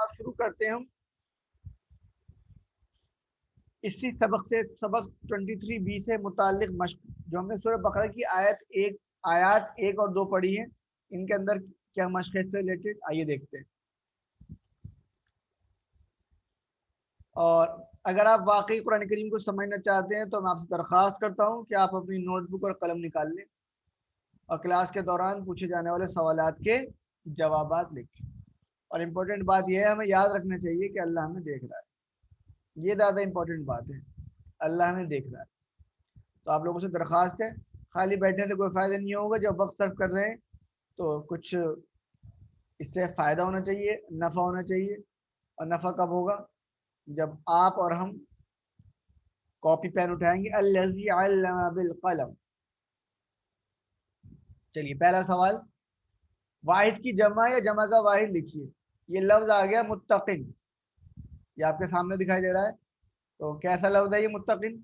अब शुरू करते हैं हम इसी सबक से, सबक 23B से मुताल्लिक मश्क, जो हमने सूरह बकरा की आयत 1 और 2 पढ़ी है। इनके अंदर क्या मश्क है इससे रिलेटेड, आइए देखते हैं। और अगर आप वाकई कुरान करीम को समझना चाहते हैं तो मैं आपसे दरख्वास्त करता हूँ कि आप अपनी नोटबुक और कलम निकाल लें और क्लास के दौरान पूछे जाने वाले सवालात के जवाबात लिखें। और इम्पोर्टेंट बात यह है, हमें याद रखना चाहिए कि अल्लाह हमें देख रहा है। ये ज़्यादा इम्पोर्टेंट बात है, अल्लाह हमें देख रहा है। तो आप लोगों से दरख्वास्त है, खाली बैठने से कोई फ़ायदा नहीं होगा। जब वक्त सर्व कर रहे हैं तो कुछ इससे फ़ायदा होना चाहिए, नफ़ा होना चाहिए। और नफ़ा कब होगा? जब आप और हम कॉपी पेन उठाएंगे। अल्लज़ी अल्लम बिल कलम। चलिए पहला सवाल, वाहिद की जमा या जमा का वाहिद लिखिए। ये लफ्ज़ आ गया मुत्तकिन, ये आपके सामने दिखाई दे रहा है। तो कैसा लफ्ज़ है ये मुत्तकिन?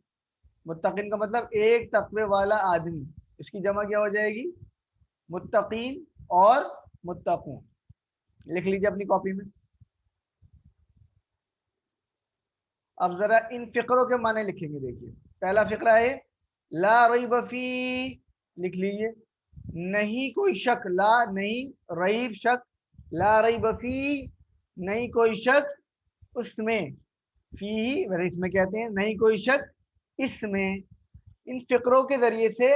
मुत्तकिन का मतलब एक तकवे वाला आदमी। इसकी जमा क्या हो जाएगी? मुत्तकीन और मुत्तकून। लिख लीजिए अपनी कॉपी में। अब जरा इन फिक्रों के माने लिखेंगे। देखिए पहला फिक्रा है ला रईब फी, लिख लीजिए। नहीं कोई शक, ला नहीं, रईब शक, ला रईब फी नहीं कोई शक उसमें, फी वैसे इसमें कहते हैं, नहीं कोई शक इसमें। इन फिक्रों के जरिए से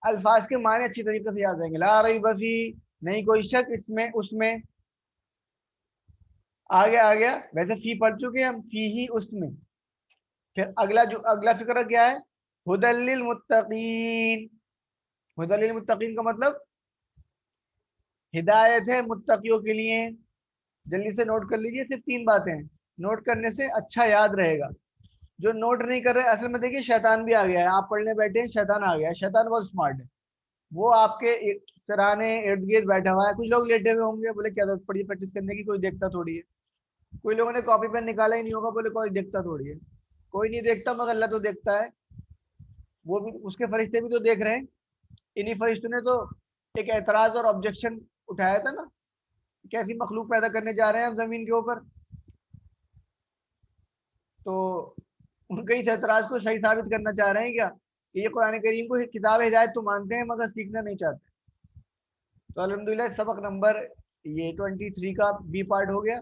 अल्फाज के माने अच्छी तरीके से याद रहेंगे। ला रईब फी नहीं कोई शक इसमें उसमें। आ गया वैसे फी पढ़ चुके हैं हम, फी ही उसमें। फिर अगला फिक्र क्या है? हुदल लिल मुत्तकीन। हुदल लिल मुत्तकीन का मतलब हिदायत है मुत्तकियों के लिए। जल्दी से नोट कर लीजिए, सिर्फ 3 बातें हैं, नोट करने से अच्छा याद रहेगा। जो नोट नहीं कर रहे, असल में देखिए शैतान भी आ गया है। आप पढ़ने बैठे हैं, शैतान आ गया है। शैतान बहुत स्मार्ट है, वो आपके सराहने इर्द गिर्द बैठा हुआ है। कुछ लोग लेटे हुए होंगे, बोले क्या जरूरत पड़ी प्रैक्टिस करने की, कोई देखता थोड़ी है। कोई लोगों ने कॉपी पेन निकाला ही नहीं होगा, बोले कोई देखता थोड़ी है। कोई नहीं देखता मगर अल्लाह तो देखता है। वो भी, उसके फरिश्ते भी तो देख रहे हैं। इन्हीं फरिश्तों ने तो एक एतराज और ऑब्जेक्शन उठाया था ना, कैसी मखलूक पैदा करने जा रहे हैं हम जमीन के ऊपर। तो उनके इस एतराज को सही साबित करना चाह रहे हैं क्या कि ये कुरान करीम को किताब हिदायत तो मानते हैं मगर सीखना नहीं चाहते। तो अल्हम्दुलिल्लाह सबक नंबर ये 23 का बी पार्ट हो गया।